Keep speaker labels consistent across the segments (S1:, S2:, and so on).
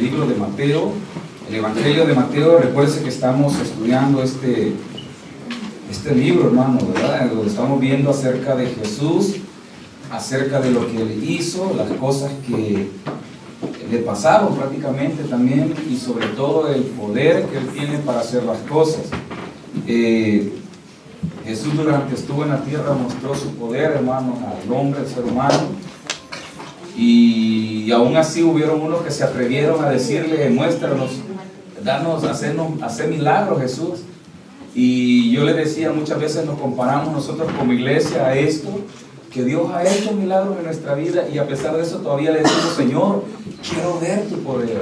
S1: libro de Mateo, el Evangelio de Mateo. Recuerden que estamos estudiando este libro, hermano, ¿verdad? Donde estamos viendo acerca de Jesús, acerca de lo que Él hizo, las cosas que le pasaron prácticamente también, y sobre todo el poder que Él tiene para hacer las cosas. Jesús, durante estuvo en la tierra, mostró su poder, hermano, al hombre, al ser humano, y aún así hubieron unos que se atrevieron a decirle: muéstranos, danos, hacer milagros, Jesús. Y yo le decía, muchas veces nos comparamos nosotros como iglesia a esto, que Dios ha hecho milagros en nuestra vida, y a pesar de eso todavía le decimos: Señor, quiero ver tu poder.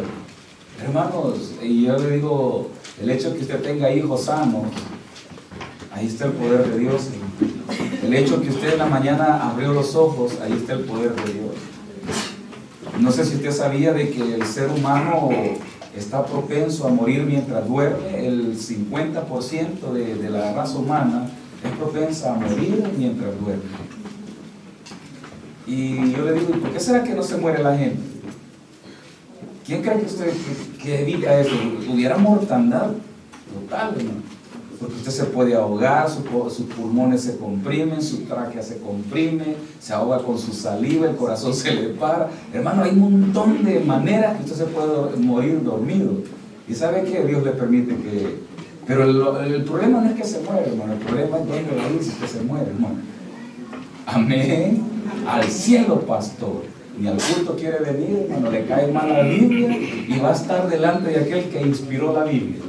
S1: Hermanos, y yo le digo, el hecho de que usted tenga hijos sanos, ahí está el poder de Dios. El hecho de que usted en la mañana abrió los ojos, ahí está el poder de Dios. No sé si usted sabía de que el ser humano está propenso a morir mientras duerme. El 50% de la raza humana es propensa a morir mientras duerme. Y yo le digo, ¿por qué será que no se muere la gente? ¿Quién cree que usted que evita eso? Hubiera mortandad total, ¿no? Porque usted se puede ahogar, sus pulmones se comprimen, su tráquea se comprime, se ahoga con su saliva, el corazón se le para. Hermano, hay un montón de maneras que usted se puede morir dormido. Y sabe que Dios le permite que... Pero el problema no es que se muera, hermano, el problema es dónde va a ir si usted se muere, hermano. Amén. Al cielo, pastor. Ni al culto quiere venir, hermano, le cae mal la Biblia y va a estar delante de aquel que inspiró la Biblia.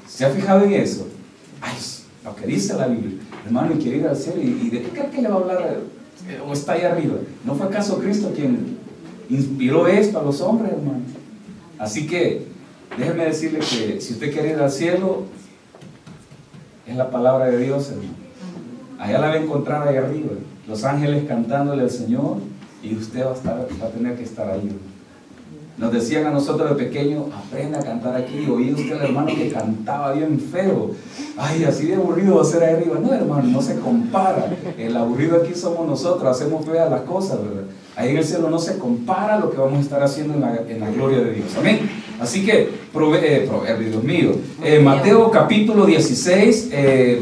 S1: ¿Se ha fijado en eso? Ay, lo que dice la Biblia, hermano, y quiere ir al cielo, ¿y de qué cree que le va a hablar? ¿O está ahí arriba? ¿No fue acaso Cristo quien inspiró esto a los hombres, hermano? Así que, déjeme decirle que si usted quiere ir al cielo, es la palabra de Dios, hermano. Allá la va a encontrar ahí arriba, los ángeles cantándole al Señor, y usted va a tener que estar ahí. Nos decían a nosotros de pequeños: aprenda a cantar aquí. Oí usted al hermano que cantaba bien feo. Ay, así de aburrido va a ser ahí arriba. No, hermano, no se compara. El aburrido aquí somos nosotros, hacemos feas las cosas, ¿verdad? Ahí en el cielo no se compara lo que vamos a estar haciendo en la gloria de Dios. Amén. Así que, Dios mío, Mateo capítulo 16,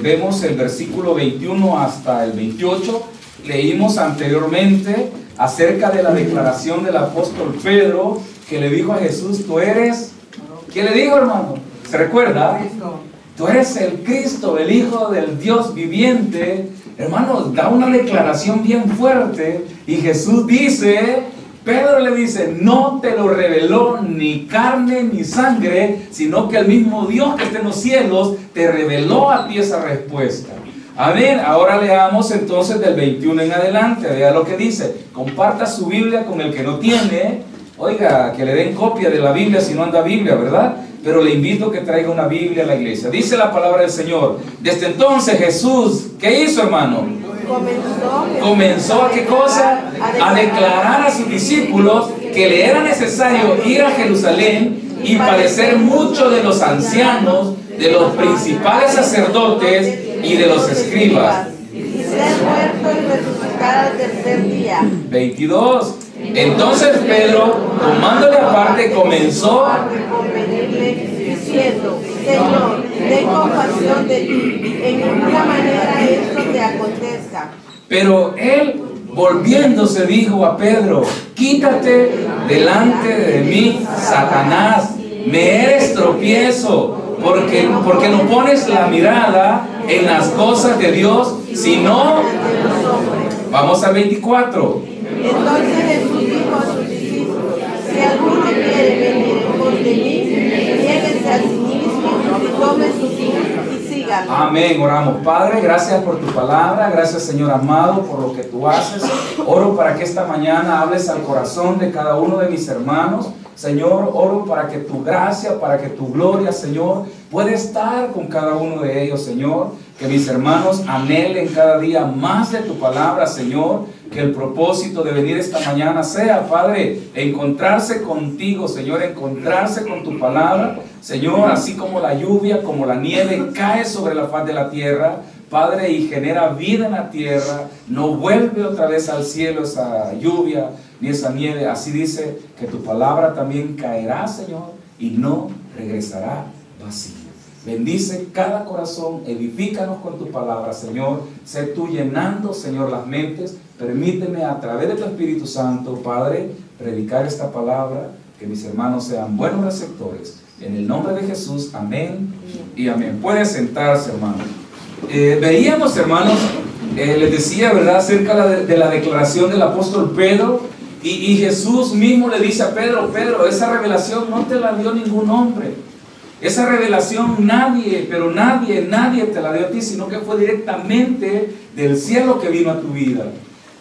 S1: vemos el versículo 21 hasta el 28. Leímos anteriormente acerca de la declaración del apóstol Pedro, que le dijo a Jesús: tú eres, ¿qué le dijo, hermano? ¿Se recuerda? Tú eres el Cristo, el Hijo del Dios viviente. Hermano, da una declaración bien fuerte, y Jesús dice, Pedro le dice: no te lo reveló ni carne ni sangre, sino que el mismo Dios que está en los cielos te reveló a ti esa respuesta. Amén. Ahora leamos entonces del 21 en adelante. Vea lo que dice. Comparta su Biblia con el que no tiene. Oiga, que le den copia de la Biblia si no anda Biblia, ¿verdad? Pero le invito a que traiga una Biblia a la iglesia. Dice la palabra del Señor: desde entonces Jesús, ¿qué hizo, hermano? Comenzó ¿a qué cosa? A declarar a sus discípulos que le era necesario ir a Jerusalén y padecer mucho de los ancianos, de los principales sacerdotes y de los escribas,
S2: y ser muerto y resucitar al tercer día.
S1: 22. Entonces Pedro, tomándole aparte, comenzó
S2: a reconvenirle, diciendo: Señor, ten compasión de ti, en ninguna manera esto te acontezca.
S1: Pero él, volviéndose, dijo a Pedro: quítate delante de mí, Satanás, me eres tropiezo, porque no pones la mirada en las cosas de Dios, sino... Vamos al 24.
S2: Entonces Jesús dijo a sus discípulos: si alguno quiere venir en pos de mí, niéguese a sí mismo y tome su cruz y sígame.
S1: Amén. Oramos. Padre, gracias por tu palabra, gracias, Señor amado, por lo que tú haces. Oro para que esta mañana hables al corazón de cada uno de mis hermanos. Señor, oro para que tu gracia, para que tu gloria, Señor, pueda estar con cada uno de ellos, Señor. Que mis hermanos anhelen cada día más de tu palabra, Señor. Que el propósito de venir esta mañana sea, Padre, encontrarse contigo, Señor, encontrarse con tu palabra, Señor, así como la lluvia, como la nieve cae sobre la faz de la tierra, Padre, y genera vida en la tierra. No vuelve otra vez al cielo esa lluvia, ni esa nieve. Así dice que tu palabra también caerá, Señor, y no regresará vacía. Bendice cada corazón, edifícanos con tu palabra, Señor. Sé tú llenando, Señor, las mentes. Permíteme a través de tu Espíritu Santo, Padre, predicar esta palabra, que mis hermanos sean buenos receptores. En el nombre de Jesús, amén y amén. Pueden sentarse, hermanos. Veíamos, hermanos, les decía, ¿verdad?, acerca de la declaración del apóstol Pedro. Y Jesús mismo le dice a Pedro: Pedro, esa revelación no te la dio ningún hombre. Esa revelación nadie, pero nadie te la dio a ti, sino que fue directamente del cielo que vino a tu vida.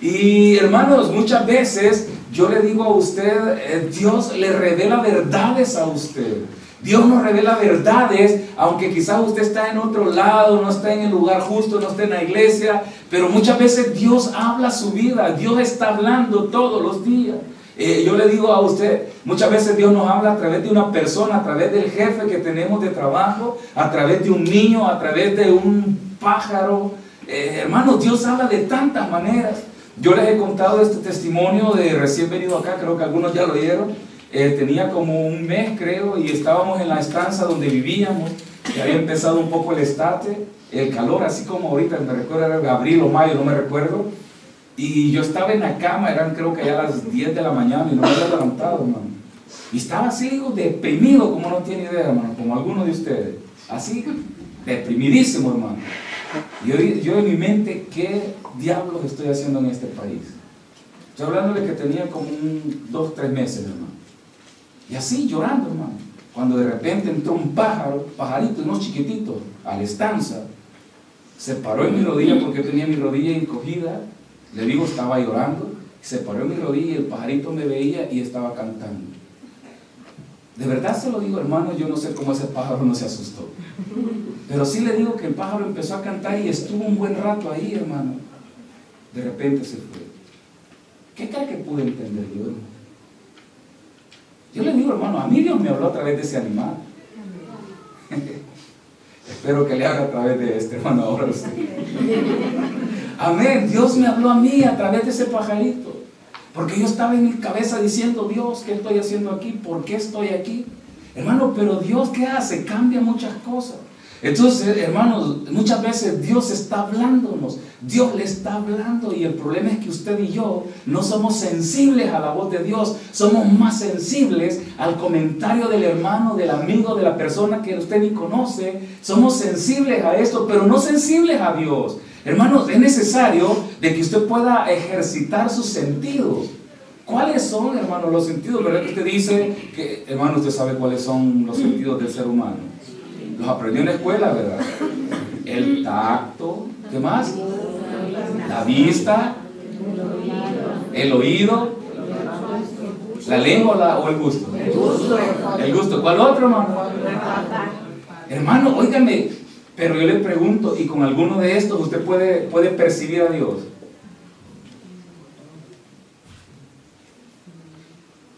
S1: Y hermanos, muchas veces yo le digo a usted, Dios le revela verdades a usted. Dios nos revela verdades, aunque quizás usted está en otro lado, no está en el lugar justo, no está en la iglesia, pero muchas veces Dios habla su vida, Dios está hablando todos los días. Yo le digo a usted, muchas veces Dios nos habla a través de una persona, a través del jefe que tenemos de trabajo, a través de un niño, a través de un pájaro. Hermanos, Dios habla de tantas maneras. Yo les he contado este testimonio de recién venido acá, creo que algunos ya lo oyeron. Tenía como un mes, creo, y estábamos en la estancia donde vivíamos, que había empezado un poco el estate, el calor, así como ahorita, me recuerdo, era abril o mayo, no me recuerdo. Y yo estaba en la cama, eran creo que ya las 10 de la mañana y no me había levantado, hermano. Y estaba así, digo, deprimido, como no tiene idea, hermano, como algunos de ustedes. Así, deprimidísimo, hermano. Yo en mi mente, ¿qué diablos estoy haciendo en este país? Estoy hablando de que tenía como 2 o 3 meses, hermano. Y así, llorando, hermano. Cuando de repente entró un pajarito, unos chiquititos, a la estancia. Se paró en mi rodilla porque tenía mi rodilla encogida. Le digo, estaba llorando, se paró en mi rodilla y el pajarito me veía y estaba cantando. De verdad se lo digo, hermano, yo no sé cómo ese pájaro no se asustó. Pero sí le digo que el pájaro empezó a cantar y estuvo un buen rato ahí, hermano. De repente se fue. ¿Qué cree que pude entender yo, hermano? Yo le digo, hermano, a mí Dios me habló a través de ese animal. Espero que le haga a través de este, hermano, ahora usted. Amén, Dios me habló a mí a través de ese pajarito, porque yo estaba en mi cabeza diciendo, Dios, ¿qué estoy haciendo aquí? ¿Por qué estoy aquí? Hermano, pero Dios, ¿qué hace? Cambia muchas cosas. Entonces, hermanos, muchas veces Dios está hablándonos, Dios le está hablando, y el problema es que usted y yo no somos sensibles a la voz de Dios, somos más sensibles al comentario del hermano, del amigo, de la persona que usted ni conoce. Somos sensibles a esto, pero no sensibles a Dios. Hermanos, es necesario de que usted pueda ejercitar sus sentidos. ¿Cuáles son, hermanos, los sentidos? ¿Verdad que usted dice que, hermano, usted sabe cuáles son los sentidos del ser humano? Los aprendió en la escuela, ¿verdad? El tacto, ¿qué más? La vista, el oído, la lengua o el gusto. El gusto. ¿Cuál otro, hermano? Hermano, óigame, pero yo le pregunto, ¿y con alguno de estos usted puede percibir a Dios?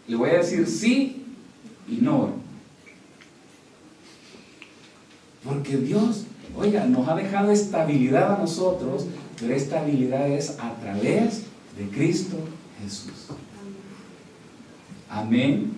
S1: Le voy a decir sí y no. Porque Dios, oiga, nos ha dejado estabilidad a nosotros, pero esta estabilidad es a través de Cristo Jesús. Amén.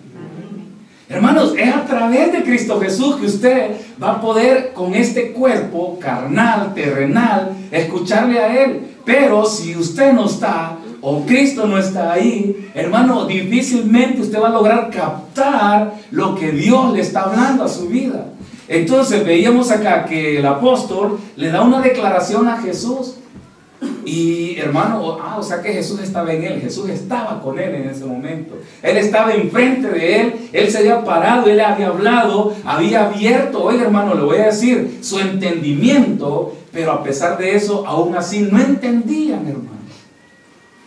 S1: Hermanos, es a través de Cristo Jesús que usted va a poder, con este cuerpo carnal, terrenal, escucharle a Él. Pero si usted no está, o Cristo no está ahí, hermano, difícilmente usted va a lograr captar lo que Dios le está hablando a su vida. Entonces veíamos acá que el apóstol le da una declaración a Jesús. Y hermano, o sea que Jesús estaba en él, Jesús estaba con él en ese momento. Él estaba enfrente de él se había parado, él había hablado, había abierto, oiga hermano, le voy a decir, su entendimiento, pero a pesar de eso, aún así no entendían, hermano.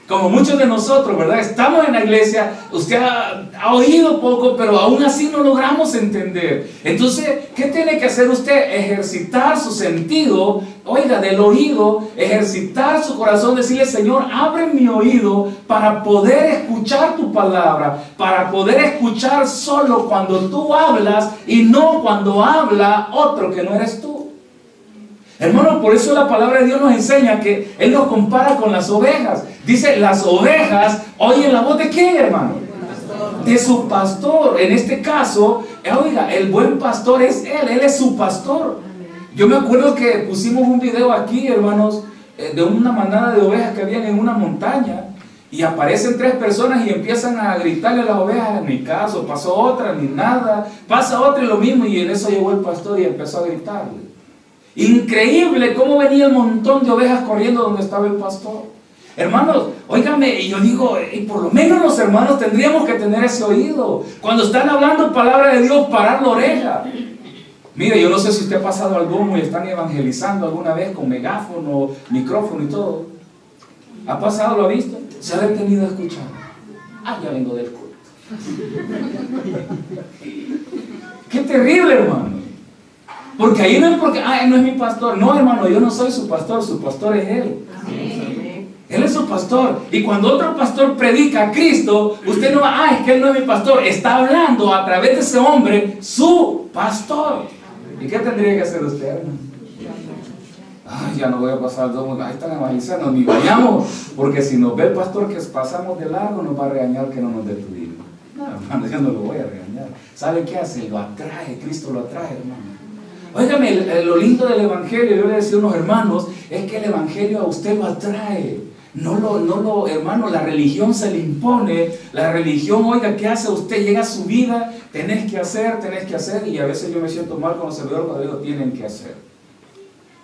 S1: Como muchos de nosotros, ¿verdad? Estamos en la iglesia, usted ha oído poco, pero aún así no logramos entender. Entonces, ¿qué tiene que hacer usted? Ejercitar su sentido, oiga, del oído, ejercitar su corazón, decirle, Señor, abre mi oído para poder escuchar tu palabra, para poder escuchar solo cuando tú hablas y no cuando habla otro que no eres tú. Hermano, por eso la palabra de Dios nos enseña que Él nos compara con las ovejas. Dice, las ovejas oyen la voz de ¿quién, hermano? De su pastor. En este caso, oiga, el buen pastor es Él es su pastor. Yo me acuerdo que pusimos un video aquí, hermanos, de una manada de ovejas que habían en una montaña, y aparecen 3 personas y empiezan a gritarle a las ovejas, ni caso, pasó otra, ni nada, pasa otra y lo mismo, y en eso llegó el pastor y empezó a gritarle. Increíble cómo venía el montón de ovejas corriendo donde estaba el pastor. Hermanos, óigame, y yo digo, y por lo menos los hermanos tendríamos que tener ese oído. Cuando están hablando palabra de Dios, parar la oreja. Mire, yo no sé si usted ha pasado alguno y están evangelizando alguna vez con megáfono, micrófono y todo. ¿Ha pasado, lo ha visto? ¿Se ha detenido a escuchar? Ya vengo del culto. Qué terrible, hermano. Porque ahí no es porque, él no es mi pastor. No, hermano, yo no soy su pastor es Él. Amén. Él es su pastor. Y cuando otro pastor predica a Cristo, usted no va, es que él no es mi pastor. Está hablando a través de ese hombre, su pastor. ¿Y qué tendría que hacer usted, hermano? Ya no voy a pasar todo. Ahí están evangelizando, ni vayamos. Porque si nos ve el pastor que pasamos de largo, nos va a regañar que no nos detuvimos. No, hermano, yo no lo voy a regañar. ¿Sabe qué hace? Lo atrae, Cristo lo atrae, hermano. Óigame, lo lindo del evangelio, yo le decía a unos hermanos, es que el evangelio a usted lo atrae. Hermano, la religión se le impone. La religión, oiga, ¿qué hace usted? Llega a su vida, tenés que hacer, y a veces yo me siento mal con los servidores cuando digo, tienen que hacer.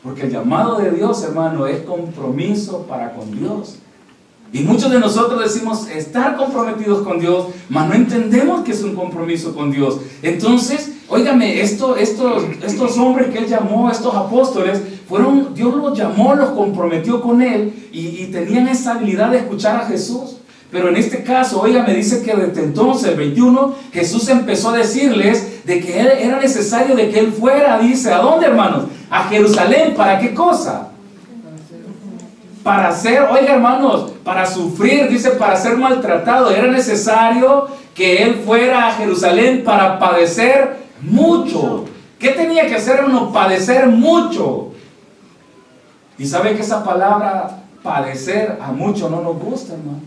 S1: Porque el llamado de Dios, hermano, es compromiso para con Dios. Y muchos de nosotros decimos estar comprometidos con Dios, mas no entendemos que es un compromiso con Dios. Entonces, óigame, estos hombres que Él llamó, estos apóstoles, Dios los llamó, los comprometió con Él y tenían esa habilidad de escuchar a Jesús. Pero en este caso, óigame, dice que desde entonces, el 21, Jesús empezó a decirles de que era necesario de que Él fuera, dice, ¿a dónde, hermanos? A Jerusalén. ¿Para qué cosa? Para oiga, hermanos, para sufrir, dice, para ser maltratado. Era necesario que Él fuera a Jerusalén para padecer mucho. ¿Qué tenía que hacer, hermano? Padecer mucho. Y sabe que esa palabra padecer a mucho no nos gusta, hermano.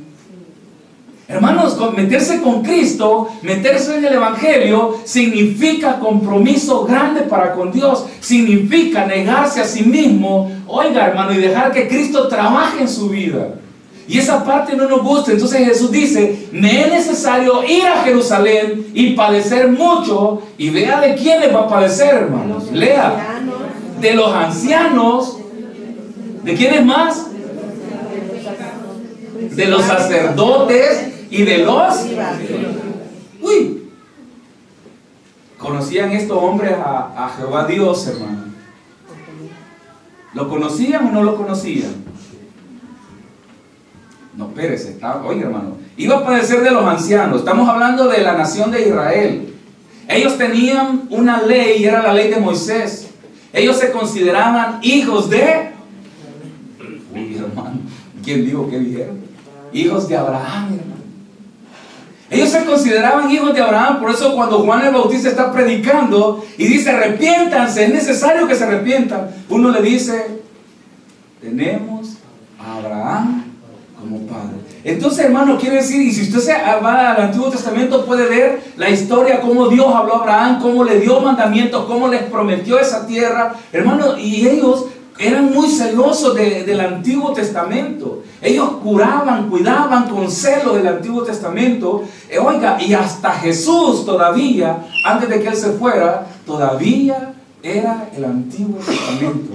S1: Hermanos, meterse con Cristo, meterse en el Evangelio, significa compromiso grande para con Dios. Significa negarse a sí mismo, oiga, hermano, y dejar que Cristo trabaje en su vida. Y esa parte no nos gusta. Entonces Jesús dice, me es necesario ir a Jerusalén y padecer mucho. Y vea de quiénes va a padecer, hermanos. Lea. De los ancianos. ¿De quiénes más? De los sacerdotes y de los... ¿Conocían estos hombres a Jehová Dios, hermano? ¿Lo conocían o no lo conocían? No, espérese, oye, hermano, iba a padecer de los ancianos. Estamos hablando de la nación de Israel. Ellos tenían una ley, y era la ley de Moisés. Ellos se consideraban hijos de... hermano, ¿quién dijo que dijeron? Hijos de Abraham, hermano. Ellos se consideraban hijos de Abraham. Por eso cuando Juan el Bautista está predicando y dice, arrepiéntanse, es necesario que se arrepientan, uno le dice, tenemos a Abraham como padre. Entonces, hermano, quiere decir, y si usted se va al Antiguo Testamento, puede ver la historia, cómo Dios habló a Abraham, cómo le dio mandamientos, cómo les prometió esa tierra, hermano. Y ellos eran muy celosos del Antiguo Testamento. Ellos cuidaban con celo del Antiguo Testamento. Oiga, y hasta Jesús todavía, antes de que Él se fuera, todavía era el Antiguo Testamento.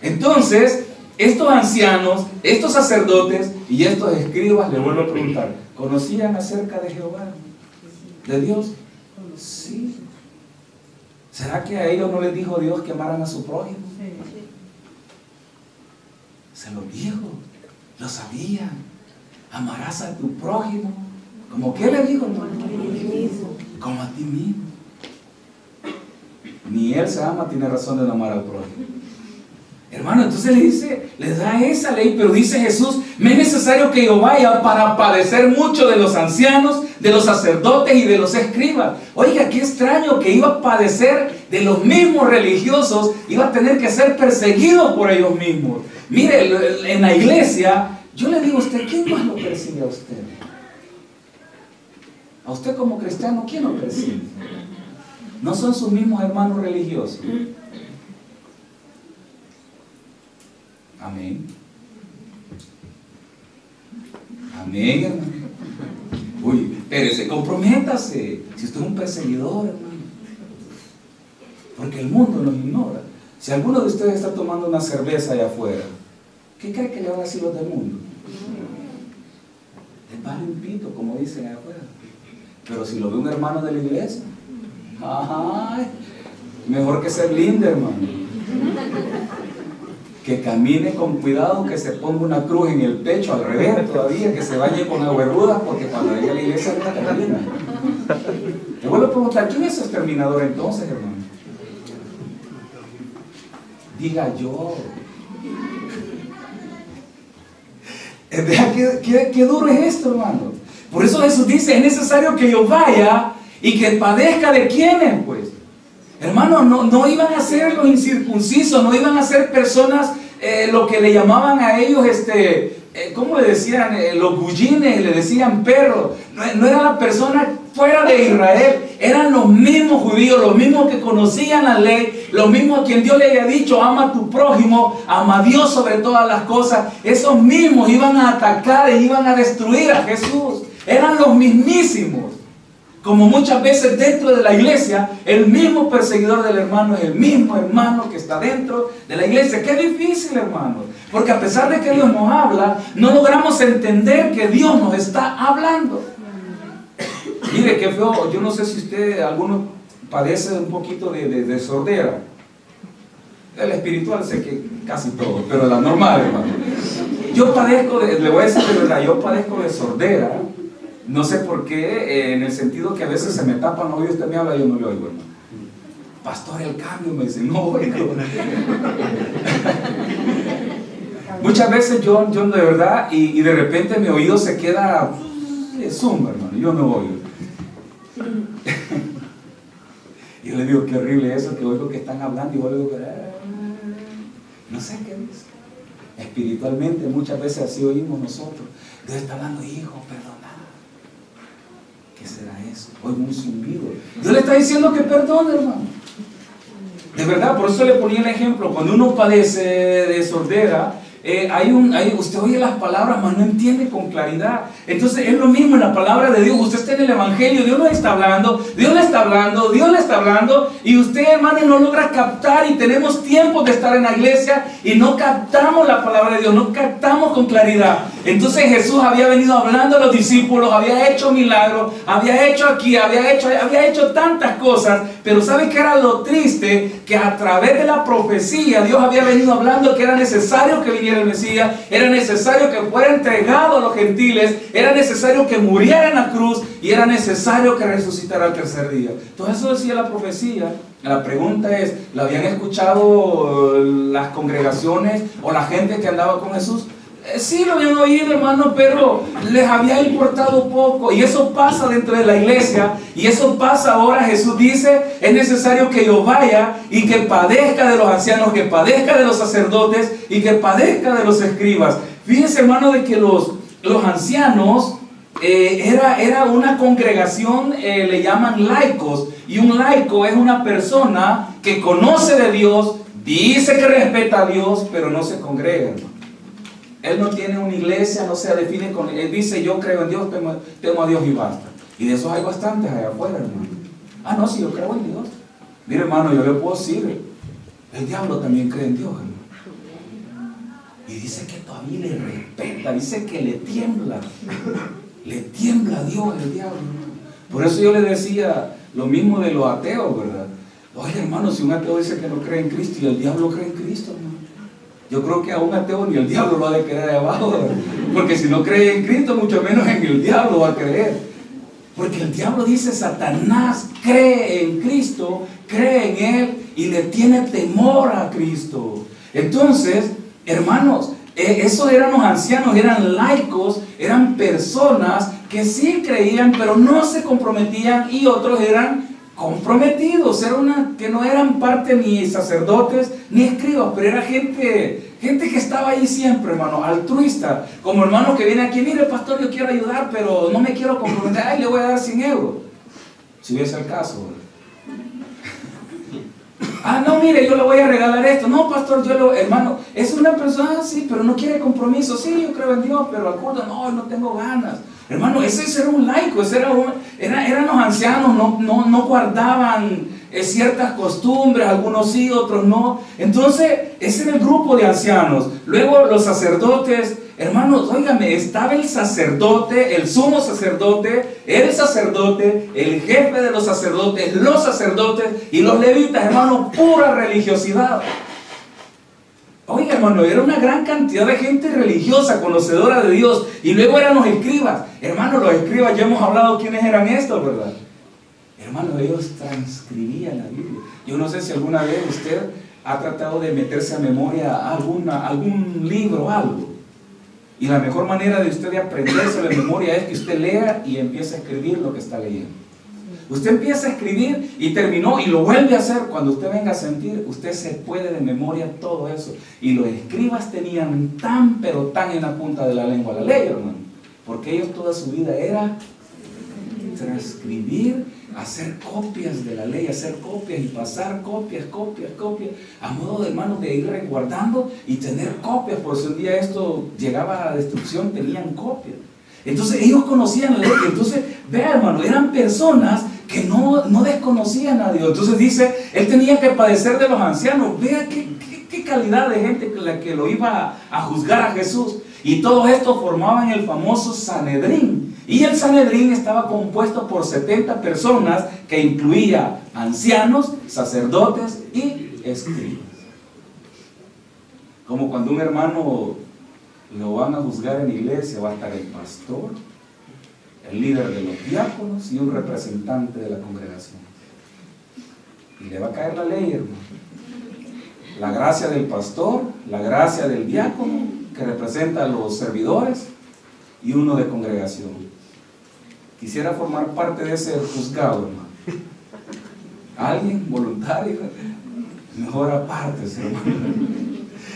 S1: Entonces, estos ancianos, estos sacerdotes y estos escribas, le vuelvo a preguntar, ¿conocían acerca de Jehová? ¿De Dios? Sí. ¿Será que a ellos no les dijo Dios que amaran a su prójimo? Se lo dijo, lo sabían. Amarás a tu prójimo. ¿Cómo qué le dijo? Como a ti mismo. Ni él se ama, tiene razón de no amar al prójimo. Hermano, entonces les da esa ley, pero dice Jesús, me es necesario que yo vaya para padecer mucho de los ancianos, de los sacerdotes y de los escribas. Oiga, qué extraño que iba a padecer de los mismos religiosos, iba a tener que ser perseguido por ellos mismos. Mire, en la iglesia, yo le digo a usted, ¿quién más lo persigue a usted? A usted como cristiano, ¿quién lo persigue? ¿No son sus mismos hermanos religiosos? Amén. Amén, hermano. Uy, espérese, comprométase. Si usted es un perseguidor, hermano. Porque el mundo nos ignora. Si alguno de ustedes está tomando una cerveza allá afuera, ¿qué cree que le van a decir los del mundo? Les vale un pito, como dicen allá afuera. Pero si lo ve un hermano de la iglesia, ay, mejor que ser lindo, hermano. Que camine con cuidado, que se ponga una cruz en el pecho, al revés todavía, que se bañe con agua ruda, porque cuando llegue a la iglesia no termina. Le vuelvo a preguntar, ¿quién es el exterminador entonces, hermano? Diga yo. ¿Qué duro es esto, hermano? Por eso Jesús dice, es necesario que yo vaya y que padezca de quiénes, pues. Hermano, no iban a ser los incircuncisos, no iban a ser personas, lo que le llamaban a ellos, ¿cómo le decían? Los gullines, le decían perros. No eran las personas fuera de Israel, eran los mismos judíos, los mismos que conocían la ley, los mismos a quien Dios le había dicho, ama a tu prójimo, ama a Dios sobre todas las cosas. Esos mismos iban a atacar e iban a destruir a Jesús. Eran los mismísimos. Como muchas veces dentro de la iglesia, el mismo perseguidor del hermano es el mismo hermano que está dentro de la iglesia. Qué difícil, hermano. Porque a pesar de que Dios nos habla, no logramos entender que Dios nos está hablando. Mire, qué feo. Yo no sé si usted, alguno padece un poquito de sordera. El espiritual sé que casi todo, pero la normal, hermano. Yo padezco le voy a decir de verdad, yo padezco de sordera. No sé por qué, en el sentido que a veces se me tapan los oídos, usted me habla y yo no le oigo, hermano. Pastor, el cambio, me dice, no oigo. Muchas veces yo de verdad, y de repente mi oído se queda zoom, hermano, yo no oigo. Yo le digo, qué horrible eso, que oigo que están hablando y yo le digo, no sé qué dice. Espiritualmente muchas veces así oímos nosotros. Dios está hablando, hijo, perdona. ¿Qué será eso? Oigo un zumbido. Dios le está diciendo que perdone, hermano. De verdad, por eso le ponía el ejemplo. Cuando uno padece de sordera, usted oye las palabras, mas no entiende con claridad. Entonces es lo mismo en la palabra de Dios. Usted está en el evangelio, Dios le está hablando, Dios le está hablando, Dios le está hablando, y usted, hermano, no logra captar. Y tenemos tiempo de estar en la iglesia y no captamos la palabra de Dios, no captamos con claridad. Entonces Jesús había venido hablando a los discípulos, había hecho milagros, había hecho aquí, había hecho tantas cosas. Pero ¿sabe qué era lo triste? Que a través de la profecía Dios había venido hablando que era necesario que viniera el Mesías, era necesario que fuera entregado a los gentiles, era necesario que muriera en la cruz y era necesario que resucitara al tercer día. Todo eso decía la profecía. La pregunta es, ¿la habían escuchado las congregaciones o la gente que andaba con Jesús? Sí lo habían oído, hermano, pero les había importado poco. Y eso pasa dentro de la iglesia. Y eso pasa ahora. Jesús dice, es necesario que yo vaya y que padezca de los ancianos, que padezca de los sacerdotes y que padezca de los escribas. Fíjense, hermano, de que los ancianos era una congregación, le llaman laicos. Y un laico es una persona que conoce de Dios, dice que respeta a Dios, pero no se congrega, hermano. Él no tiene una iglesia, no se define con... Él dice, yo creo en Dios, temo a Dios y basta. Y de esos hay bastantes allá afuera, hermano. Ah, no, si yo creo en Dios. Mire, hermano, yo le puedo decir, el diablo también cree en Dios, hermano. Y dice que todavía le respeta, dice que le tiembla a Dios, el diablo, hermano. Por eso yo le decía lo mismo de los ateos, ¿verdad? Oye, hermano, si un ateo dice que no cree en Cristo y el diablo cree en Cristo, hermano. Yo creo que a un ateo ni el diablo lo ha de creer de abajo, porque si no cree en Cristo, mucho menos en el diablo va a creer. Porque el diablo dice, Satanás cree en Cristo, cree en Él y le tiene temor a Cristo. Entonces, hermanos, esos eran los ancianos, eran laicos, eran personas que sí creían, pero no se comprometían, y otros eran comprometidos, que no eran parte ni sacerdotes ni escribas, pero era gente que estaba ahí siempre, hermano, altruista, como hermano que viene aquí, mire pastor, yo quiero ayudar, pero no me quiero comprometer, ay, le voy a dar 100 euros, si hubiese el caso, ¿verdad? Ah, no, mire, yo le voy a regalar esto. No, pastor, hermano, es una persona, sí, pero no quiere compromiso. Sí, yo creo en Dios, pero al culto, no tengo ganas. Hermano, ese era un laico, eran los ancianos, no guardaban ciertas costumbres, algunos sí, otros no. Entonces, ese era el grupo de ancianos. Luego los sacerdotes, hermanos, óigame, estaba el sacerdote, el sumo sacerdote, el jefe de los sacerdotes y los levitas, hermano, pura religiosidad. Oiga, hermano, era una gran cantidad de gente religiosa, conocedora de Dios. Y luego eran los escribas. Hermano, los escribas, ya hemos hablado quiénes eran estos, ¿verdad? Hermano, ellos transcribían la Biblia. Yo no sé si alguna vez usted ha tratado de meterse a memoria algún libro o algo. Y la mejor manera de usted de aprenderse de memoria es que usted lea y empiece a escribir lo que está leyendo. Usted empieza a escribir y terminó y lo vuelve a hacer. Cuando usted venga a sentir, usted se puede de memoria todo eso. Y los escribas tenían pero tan en la punta de la lengua la ley, hermano. Porque ellos toda su vida era transcribir, hacer copias de la ley, hacer copias y pasar copias, a modo de, hermanos, de ir resguardando y tener copias. Por si un día esto llegaba a la destrucción, tenían copias. Entonces ellos conocían la ley. Entonces, vea, hermano, eran personas que no desconocían a Dios. Entonces dice, él tenía que padecer de los ancianos. Vea qué calidad de gente la que lo iba a juzgar a Jesús. Y todos estos formaban el famoso Sanedrín. Y el Sanedrín estaba compuesto por 70 personas que incluía ancianos, sacerdotes y escribas. Como cuando un hermano lo van a juzgar en la iglesia, va a estar el pastor, el líder de los diáconos y un representante de la congregación. Y le va a caer la ley, hermano. La gracia del pastor, la gracia del diácono, que representa a los servidores, y uno de congregación. Quisiera formar parte de ese juzgado, hermano. ¿Alguien voluntario? Mejor apártese, hermano.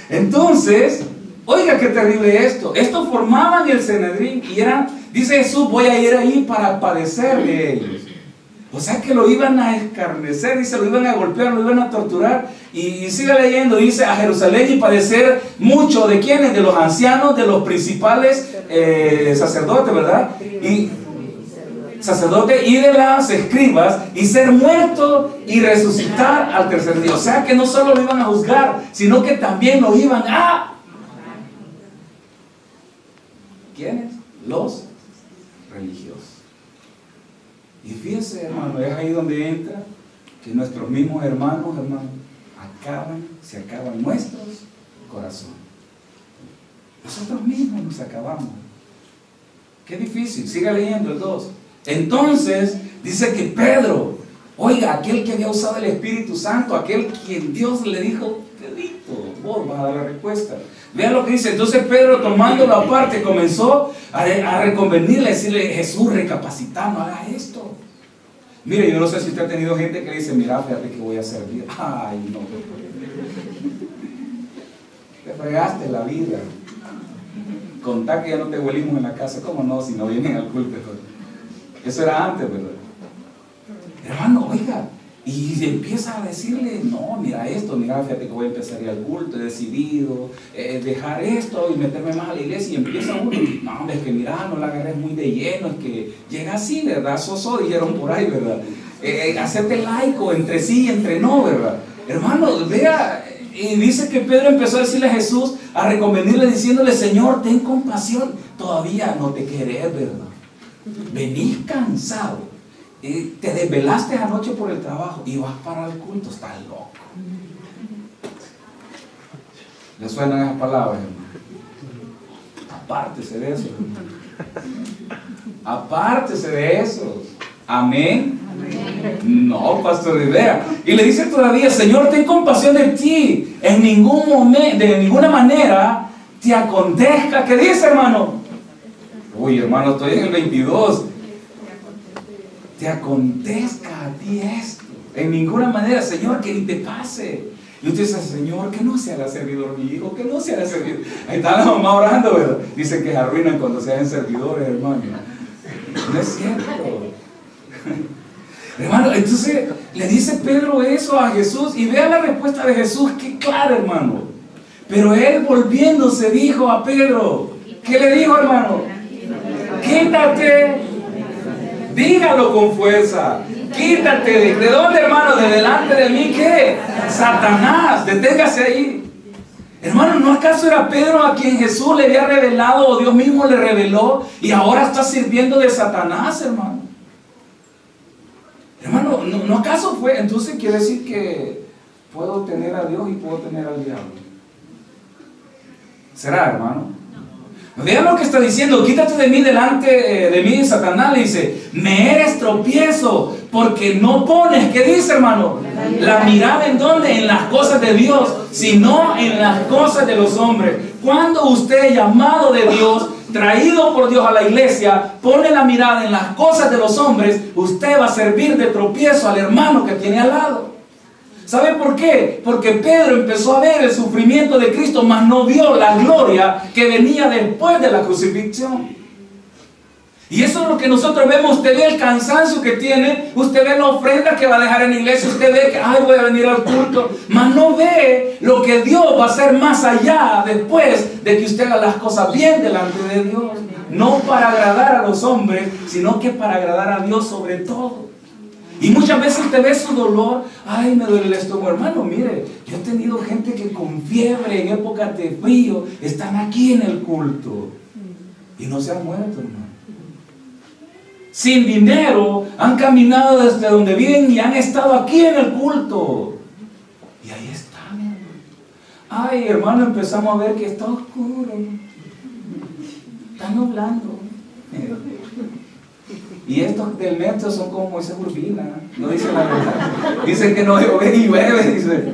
S1: Entonces, oiga qué terrible esto. Estos formaban el Sanedrín y dice Jesús, voy a ir ahí para padecer de ellos. O sea que lo iban a escarnecer, dice, lo iban a golpear, lo iban a torturar. Y sigue leyendo, dice, a Jerusalén y padecer mucho. ¿De quiénes? De los ancianos, de los principales sacerdotes, ¿verdad? Y de las escribas, y ser muerto y resucitar al tercer día. O sea que no solo lo iban a juzgar, sino que también lo iban a... ¿Quiénes? Los religiosos. Y fíjense, hermano, es ahí donde entra que nuestros mismos hermanos, se acaban nuestros corazones. Nosotros mismos nos acabamos. Qué difícil. Siga leyendo el 2. Entonces, dice que Pedro, oiga, aquel que había usado el Espíritu Santo, aquel quien Dios le dijo, Pedrito, vos vas a dar la respuesta. Vean lo que dice. Entonces Pedro, tomándolo aparte, comenzó a reconvenirle, a decirle, Jesús, recapacita, no hagas esto. Mire, yo no sé si usted ha tenido gente que le dice, mira, fíjate que voy a servir. Ay, no. Te fregaste la vida. Contá que ya no te huelimos en la casa. ¿Cómo no? Si no vienen al culto. Eso era antes, ¿verdad? Hermano, oiga, y empieza a decirle, no, mira esto, mira, fíjate que voy a empezar a ir al culto, he decidido dejar esto y meterme más a la iglesia. Y empieza uno, no, es que mira, no la agarres muy de lleno, es que llega así, ¿verdad? Soso, dijeron por ahí, ¿verdad? Hacerte laico entre sí y entre no, ¿verdad? Hermano, vea, y dice que Pedro empezó a decirle a Jesús, a reconvenirle diciéndole, Señor, ten compasión, todavía no te querés, ¿verdad? Venís cansado, te desvelaste anoche por el trabajo y vas para el culto, estás loco. ¿Le suenan esas palabras, hermano? Apártese de eso, hermano. Apártese de eso. Amén. No, pastor Rivera. Y le dice todavía, Señor, ten compasión de ti. En ningún momento, de ninguna manera te acontezca. ¿Qué dice, hermano? Lo Uy, hermano, estoy en el 22. Te acontezca a ti esto. En ninguna manera, Señor, que ni te pase. Y usted dice, Señor, que no se haga servidor mi hijo, que no se haga servidor. Ahí está la mamá orando, ¿verdad? Dicen que se arruinan cuando se hagan servidores, hermano. No es cierto. Hermano, entonces le dice Pedro eso a Jesús y vea la respuesta de Jesús, qué clara, hermano. Pero él volviéndose dijo a Pedro, ¿qué le dijo, hermano? Quítate, dígalo con fuerza. Quítate, ¿de dónde, hermano? De delante de mí, ¿qué? Satanás, deténgase ahí. Hermano, ¿no acaso era Pedro a quien Jesús le había revelado o Dios mismo le reveló y ahora está sirviendo de Satanás, hermano? Hermano, ¿no acaso fue? Entonces quiere decir que puedo tener a Dios y puedo tener al diablo. ¿Será, hermano? Vean lo que está diciendo, quítate de mí delante de mí, Satanás le dice, me eres tropiezo, porque no pones, ¿qué dice, hermano? La mirada en dónde, en las cosas de Dios, sino en las cosas de los hombres. Cuando usted, llamado de Dios, traído por Dios a la iglesia, pone la mirada en las cosas de los hombres, usted va a servir de tropiezo al hermano que tiene al lado. ¿Sabe por qué? Porque Pedro empezó a ver el sufrimiento de Cristo, mas no vio la gloria que venía después de la crucifixión. Y eso es lo que nosotros vemos. Usted ve el cansancio que tiene, usted ve la ofrenda que va a dejar en la iglesia, usted ve que, ay, voy a venir al culto, mas no ve lo que Dios va a hacer más allá después de que usted haga las cosas bien delante de Dios. No para agradar a los hombres, sino que para agradar a Dios sobre todo. Y muchas veces usted ve su dolor, ay, me duele el estómago. Hermano, mire, yo he tenido gente que con fiebre en épocas de frío están aquí en el culto y no se han muerto, hermano. Sin dinero han caminado desde donde viven y han estado aquí en el culto y ahí están, hermano. Ay, hermano, empezamos a ver que está oscuro, está nublando. Y estos del metro son como Moisés Urbina, no dicen la verdad. Dicen que no llueve y llueve, dice.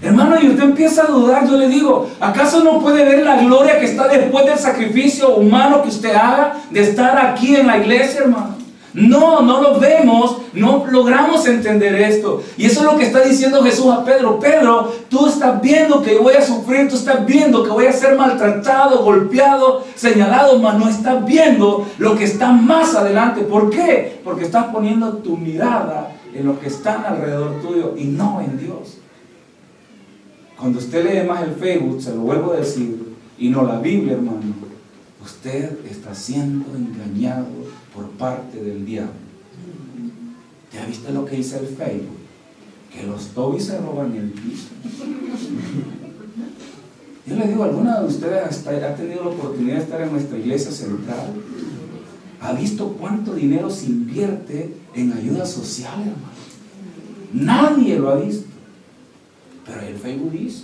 S1: Hermano, y usted empieza a dudar, yo le digo, ¿acaso no puede ver la gloria que está después del sacrificio humano que usted haga de estar aquí en la iglesia, hermano? No lo vemos, no logramos entender esto. Y eso es lo que está diciendo Jesús a Pedro. Pedro, tú estás viendo que voy a sufrir, tú estás viendo que voy a ser maltratado, golpeado, señalado, mas no estás viendo lo que está más adelante. ¿Por qué? Porque estás poniendo tu mirada en lo que está alrededor tuyo y no en Dios. Cuando usted lee más el Facebook, se lo vuelvo a decir, y no la Biblia, hermano, usted está siendo engañado por parte del diablo. ¿Ya viste lo que dice el Facebook? Que los tobis se roban el piso. Yo le digo, ¿alguna de ustedes ha tenido la oportunidad de estar en nuestra iglesia central? ¿Ha visto cuánto dinero se invierte en ayuda social, hermano? Nadie lo ha visto. Pero el Facebook dice,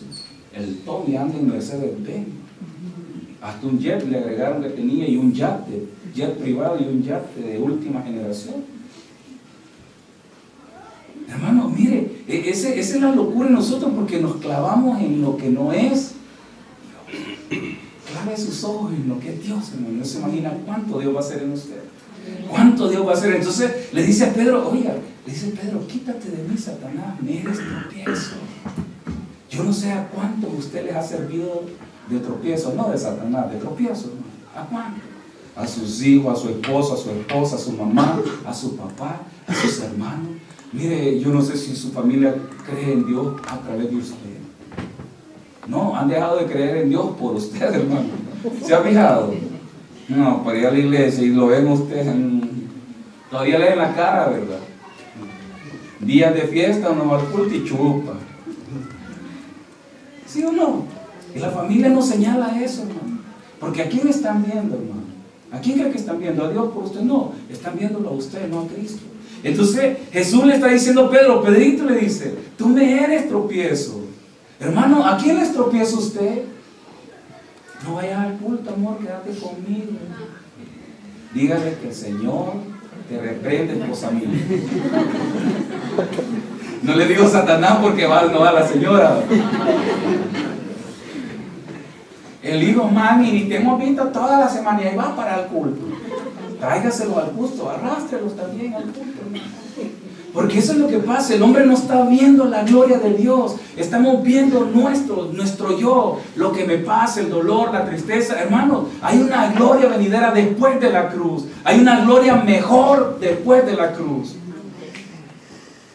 S1: el Toby anda en Mercedes-Benz. Hasta un jet le agregaron que tenía y un yate, jet privado y un yate de última generación. Hermano, mire, esa es la locura en nosotros porque nos clavamos en lo que no es. Clave sus ojos en lo que es Dios, hermano. No se imagina cuánto Dios va a hacer en usted. Cuánto Dios va a hacer. Entonces le dice a Pedro, oiga, le dice Pedro, quítate de mí, Satanás, me eres tropiezo. Yo no sé a cuánto usted les ha servido de tropiezo, no de Satanás, de tropiezo, hermano. ¿A cuánto? A sus hijos, a su esposo, a su esposa, a su mamá, a su papá, a sus hermanos. Mire, yo no sé si su familia cree en Dios a través de usted. No, han dejado de creer en Dios por usted, hermano. ¿Se ha fijado? No, para ir a la iglesia y lo ven ustedes, todavía le ven la cara, ¿verdad? Días de fiesta, uno va al culto y chupa. ¿Sí o no? Y la familia nos señala eso, hermano. Porque ¿a quién están viendo, hermano? ¿A quién cree que están viendo? ¿A Dios por usted? No, están viéndolo a usted, no a Cristo. Entonces Jesús le está diciendo a Pedro, Pedrito le dice, tú me eres tropiezo. Hermano, ¿a quién les tropiezo usted? No vayas al culto, amor, quédate conmigo. Dígale que el Señor te reprende, esposa mía. No le digo Satanás porque no va la señora. El hijo, mami, ni te hemos visto toda la semana y ahí va para el culto. Tráigaselos al culto, arrástrelos también al culto. Porque eso es lo que pasa, el hombre no está viendo la gloria de Dios, estamos viendo nuestro yo, lo que me pasa, el dolor, la tristeza. Hermanos, hay una gloria venidera después de la cruz, hay una gloria mejor después de la cruz.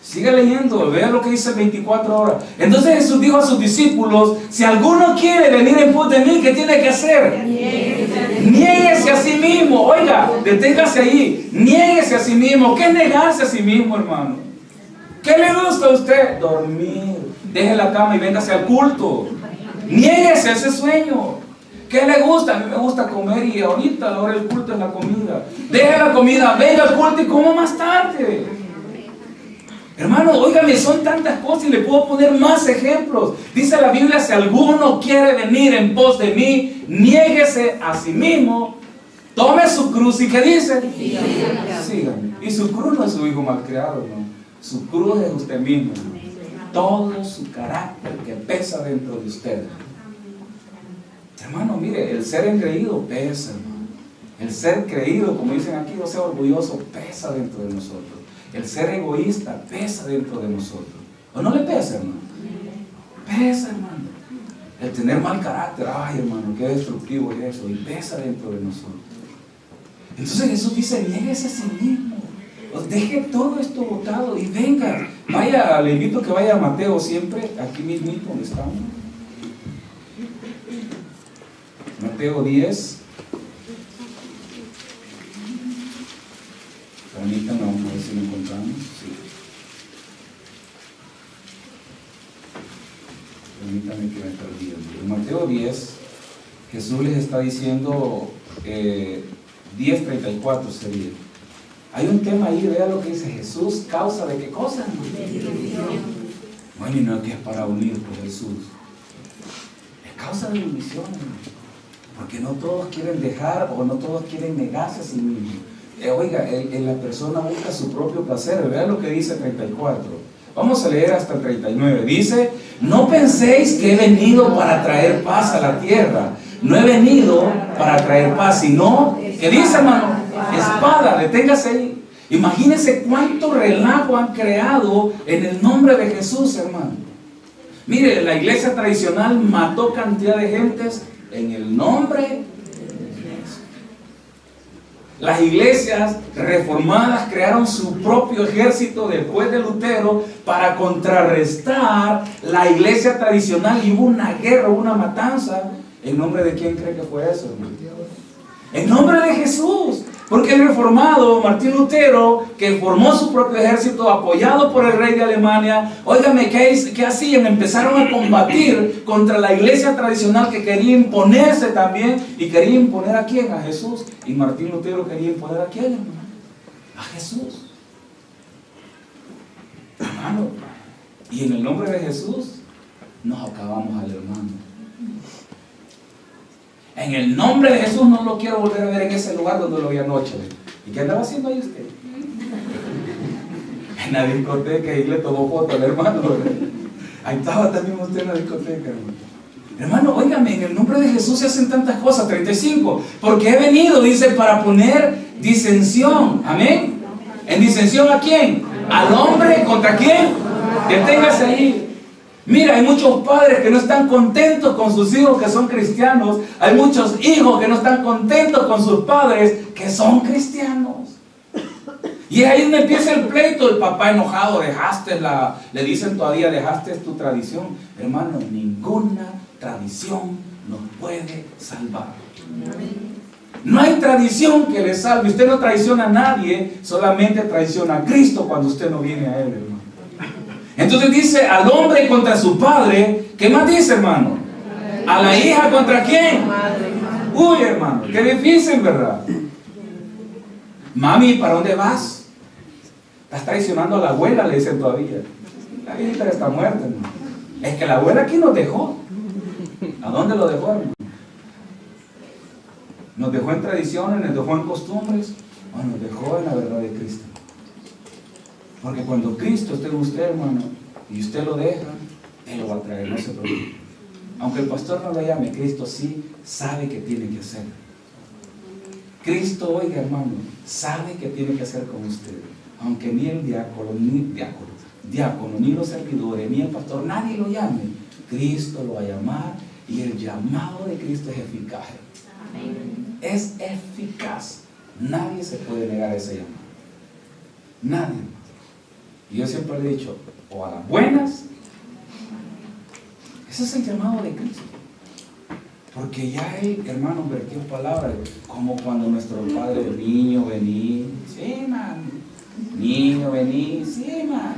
S1: Sigue leyendo, vea lo que dice el 24 horas. Entonces Jesús dijo a sus discípulos, si alguno quiere venir en pos de mí, ¿qué tiene que hacer? Niéguese a sí mismo. Oiga, deténgase ahí. Niéguese a sí mismo. ¿Qué es negarse a sí mismo, hermano? ¿Qué le gusta a usted? Dormir. Deje la cama y véngase al culto. Niéguese a ese sueño. ¿Qué le gusta? A mí me gusta comer y ahorita a la hora del culto es la comida. Deje la comida, venga al culto y coma más tarde. Hermano, óigame, son tantas cosas y le puedo poner más ejemplos. Dice la Biblia, si alguno quiere venir en pos de mí, niéguese a sí mismo, tome su cruz y ¿qué dice? Sígame. Y su cruz no es su hijo malcriado, no. Su cruz es usted mismo, ¿no? Todo su carácter que pesa dentro de usted. Hermano, mire, el ser engreído pesa, hermano. El ser creído, como dicen aquí, no sea orgulloso, pesa dentro de nosotros. El ser egoísta pesa dentro de nosotros. ¿O no le pesa, hermano? Pesa, hermano. El tener mal carácter, ay, hermano, qué destructivo es eso. Y pesa dentro de nosotros. Entonces Jesús dice, niéguese a sí mismo. Deje todo esto botado y venga. Vaya, le invito a que vaya a Mateo siempre, aquí mismo donde estamos. Mateo 10. Permítanme, vamos a ver si lo encontramos. Sí. Permítanme que me perdí. En Mateo 10, Jesús les está diciendo, 10:34 sería. Hay un tema ahí, vea lo que dice Jesús, causa de qué cosa. Bueno, y no es que es para unir por Jesús. Es causa de división, porque no todos quieren dejar o no todos quieren negarse a sí mismos. Oiga, la persona busca su propio placer. Vean lo que dice 34. Vamos a leer hasta el 39. Dice, no penséis que he venido para traer paz a la tierra. No he venido para traer paz, sino, ¿qué dice, hermano? Espada, deténgase ahí. Imagínense cuánto relajo han creado en el nombre de Jesús, hermano. Mire, la iglesia tradicional mató cantidad de gentes en el nombre. Las iglesias reformadas crearon su propio ejército después de Lutero para contrarrestar la iglesia tradicional y hubo una guerra, una matanza. ¿En nombre de quién cree que fue eso, hermano? En nombre de Jesús. Porque el reformado Martín Lutero, que formó su propio ejército apoyado por el rey de Alemania, óigame, ¿qué hacían? Empezaron a combatir contra la iglesia tradicional que quería imponerse también. ¿Y quería imponer a quién? A Jesús. Y Martín Lutero quería imponer a quién, hermano? A Jesús. Hermano, y en el nombre de Jesús nos acabamos al hermano. En el nombre de Jesús no lo quiero volver a ver en ese lugar donde lo vi anoche. ¿Y qué andaba haciendo ahí usted? En la discoteca y le tomó foto al hermano. Ahí estaba también usted en la discoteca, hermano. Hermano, óigame, en el nombre de Jesús se hacen tantas cosas. 35. Porque he venido, dice, para poner disensión. Amén. ¿En disensión a quién? Al hombre. ¿Contra quién? Deténgase ahí. Mira, hay muchos padres que no están contentos con sus hijos que son cristianos. Hay muchos hijos que no están contentos con sus padres que son cristianos. Y ahí donde empieza el pleito. El papá enojado, le dicen todavía, dejaste tu tradición. Hermano, ninguna tradición nos puede salvar. No hay tradición que le salve. Usted no traiciona a nadie, solamente traiciona a Cristo cuando usted no viene a Él, hermano. Entonces dice al hombre contra su padre. ¿Qué más dice, hermano? A la hija contra quién. Uy, hermano, qué difícil, ¿verdad? Mami, ¿para dónde vas? Estás traicionando a la abuela, le dicen todavía. La viejita está muerta, hermano. Es que la abuela aquí nos dejó. ¿A dónde lo dejó, hermano? Nos dejó en tradiciones, nos dejó en costumbres, o nos dejó en la verdad de Cristo. Porque cuando Cristo esté en usted, hermano, y usted lo deja, Él lo va a traer, no se preocupe. Aunque el pastor no lo llame, Cristo sí sabe que tiene que hacer. Cristo, oiga hermano, sabe que tiene que hacer con usted. Aunque ni el diácono, ni los servidores, ni el pastor, nadie lo llame, Cristo lo va a llamar, y el llamado de Cristo es eficaz. Amén. Es eficaz. Nadie se puede negar a ese llamado. Nadie. Y yo siempre le he dicho, o a las buenas, ese es el llamado de Cristo. Porque ya Él, hermano, vertió palabras, como cuando nuestro Padre, niño, vení, sí, man. Niño, vení, sí, man.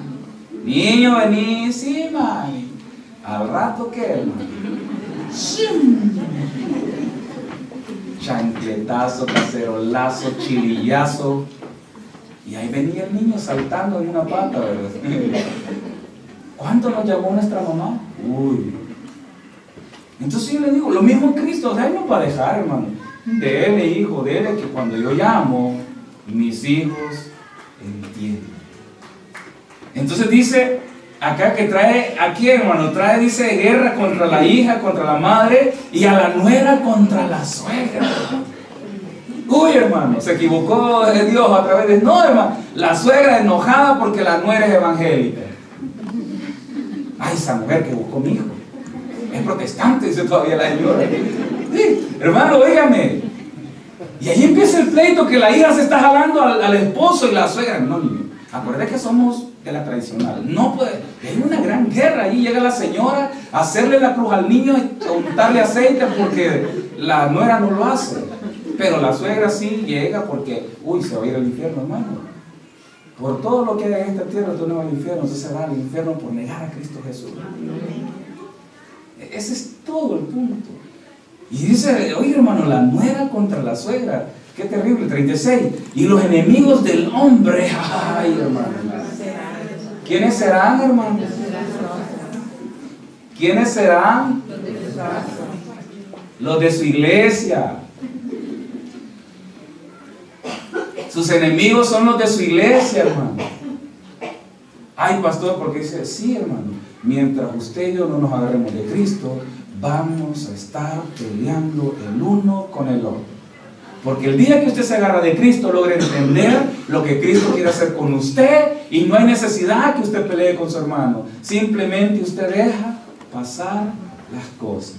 S1: Niño, vení, sí, man. Al rato, ¿qué, hermano? Chancletazo, cacerolazo, chilillazo. Y ahí venía el niño saltando en una pata, ¿verdad? ¿Cuánto nos llamó nuestra mamá? Uy. Entonces yo le digo, lo mismo Cristo, o sea, Él no va a dejar, hermano. Dele, hijo, dele, que cuando yo llamo, mis hijos entienden. Entonces dice, acá que trae, aquí hermano, trae, dice, guerra contra la hija, contra la madre, y a la nuera contra la suegra. Uy, hermano, se equivocó Dios a través de... No, hermano, la suegra enojada porque la nuera es evangélica. Ay, esa mujer que buscó mi hijo es protestante, dice todavía la señora. Sí, hermano, óigame. Y ahí empieza el pleito que la hija se está jalando al esposo y la suegra. No, niño, acuérdate que somos de la tradicional. No puede, hay una gran guerra. Ahí llega la señora a hacerle la cruz al niño y untarle aceite porque la nuera no lo hace. Pero la suegra sí llega porque, uy, se va a ir al infierno, hermano. Por todo lo que hay en esta tierra, tú no vas al infierno, usted se va al infierno por negar a Cristo Jesús. Ese es todo el punto. Y dice, oye hermano, la nuera contra la suegra. Qué terrible, 36. Y los enemigos del hombre, ay hermano. ¿Quiénes serán, hermano? ¿Quiénes serán? Los de su iglesia. Sus enemigos son los de su iglesia, hermano. Ay, pastor, porque dice, sí, hermano. Mientras usted y yo no nos agarremos de Cristo, vamos a estar peleando el uno con el otro. Porque el día que usted se agarra de Cristo, logra entender lo que Cristo quiere hacer con usted, y no hay necesidad que usted pelee con su hermano. Simplemente usted deja pasar las cosas.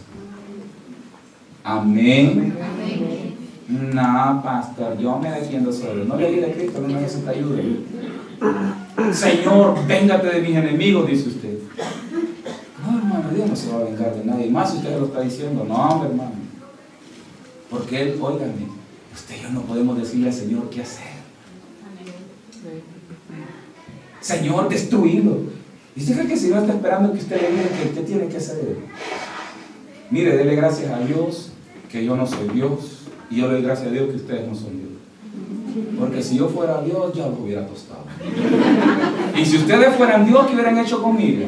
S1: Amén. Amén. No, pastor, yo me defiendo solo. No le ayude a Cristo, no necesita ayuda. Señor, véngate de mis enemigos, dice usted. No, hermano, Dios no se va a vengar de nadie. Más si usted lo está diciendo. No, hermano. Porque Él, óigame, usted y yo no podemos decirle al Señor qué hacer. Señor, destruído. ¿Y usted cree que el Señor está esperando que usted le diga que usted tiene que hacer? Mire, dele gracias a Dios que yo no soy Dios. Y yo le doy gracias a Dios que ustedes no son Dios. Porque si yo fuera Dios, ya los hubiera tostado. Y si ustedes fueran Dios, ¿qué hubieran hecho conmigo?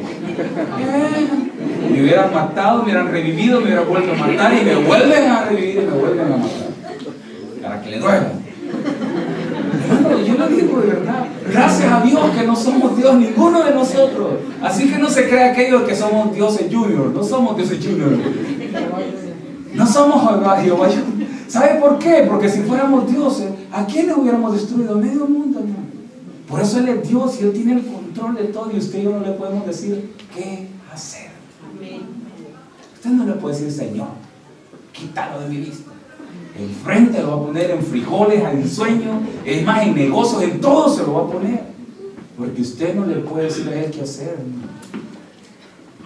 S1: Me hubieran matado, me hubieran revivido, me hubieran vuelto a matar y me vuelven a revivir y me vuelven a matar. Para que le duela. Yo lo digo de verdad. Gracias a Dios que no somos Dios ninguno de nosotros. Así que no se crea aquellos que somos dioses junior. No somos dioses junior. No somos Jehová. ¿Sabe por qué? Porque si fuéramos dioses, ¿a quiénes hubiéramos destruido? A medio mundo, hermano. Por eso Él es Dios y Él tiene el control de todo, y usted y yo no le podemos decir qué hacer. Usted no le puede decir, Señor, quítalo de mi vista. Enfrente lo va a poner en frijoles, en sueños, es más, en negocios, en todo se lo va a poner. Porque usted no le puede decir a Él qué hacer, hermano.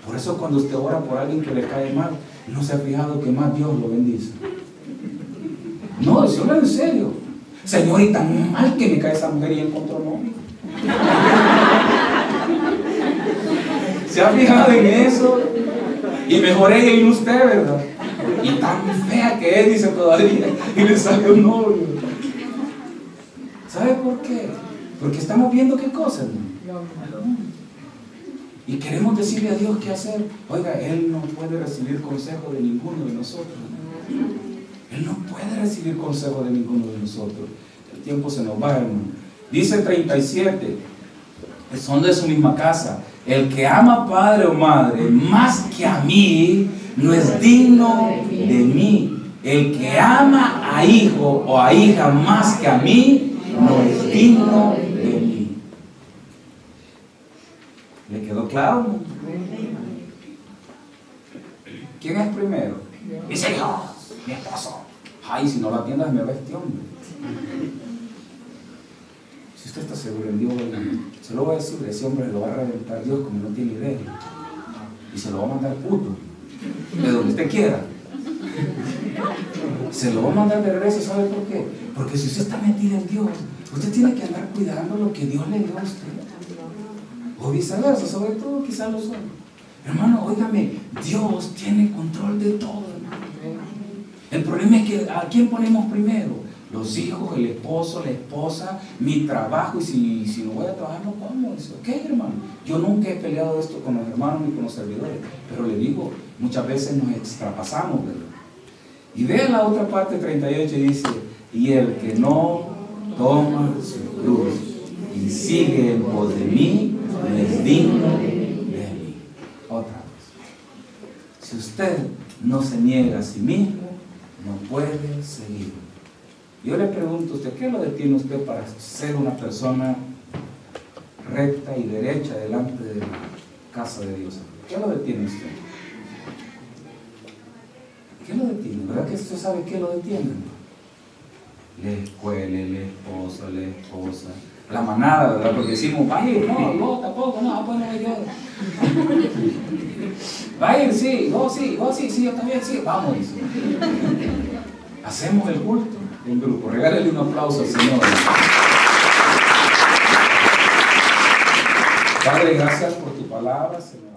S1: Por eso cuando usted ora por alguien que le cae mal, ¿no se ha fijado que más Dios lo bendice? No, si habla en serio. Señor, y tan mal que me cae esa mujer y encontró novio. ¿Se ha fijado en eso? Y mejor ella y usted, ¿verdad? Y tan fea que es, dice todavía, y le salió un novio. ¿Sabe por qué? Porque estamos viendo qué cosas, ¿no? Y queremos decirle a Dios qué hacer. Oiga, Él no puede recibir consejo de ninguno de nosotros. Él no puede recibir consejo de ninguno de nosotros. El tiempo se nos va, hermano. Dice 37. son de su misma casa. El que ama a padre o madre más que a mí, no es digno de mí. El que ama a hijo o a hija más que a mí, no es digno de mí. ¿Le quedó claro? ¿Quién es primero? Mis hijos, mi esposo. Ay, si no lo atiendas me va este hombre. Si usted está seguro en Dios, se lo voy a decir, ese hombre lo va a reventar Dios como no tiene idea. Y se lo va a mandar puto, de donde usted quiera. Se lo va a mandar de regreso, ¿sabe por qué? Porque si usted está metido en Dios, usted tiene que andar cuidando lo que Dios le dio a usted. O viceversa, sobre todo quizás los hombres. Hermano, óigame, Dios tiene control de todo, hermano. El problema es que ¿a quién ponemos primero? Los hijos, el esposo, la esposa, mi trabajo, y si no voy a trabajar no como. Dice, ok, hermano, yo nunca he peleado esto con los hermanos ni con los servidores, pero le digo, muchas veces nos extrapasamos, ¿verdad? Y vean la otra parte, 38, dice, y el que no toma su cruz y sigue en pos de mí, no es digno de mí. Otra vez, si usted no se niega a sí mismo, no puede seguir. Yo le pregunto a usted, ¿qué lo detiene usted para ser una persona recta y derecha delante de la casa de Dios? ¿Qué lo detiene usted? ¿Qué lo detiene? ¿Verdad que usted sabe qué lo detiene? La escuela, la esposa, la manada, ¿verdad? Porque decimos, va a ir, no, tampoco, no, pues no me ayuda. Va a ir, sí, sí, yo también, sí, vamos. Hacemos el culto en grupo. Regálale un aplauso al Señor. Padre, gracias por tu palabra, Señor.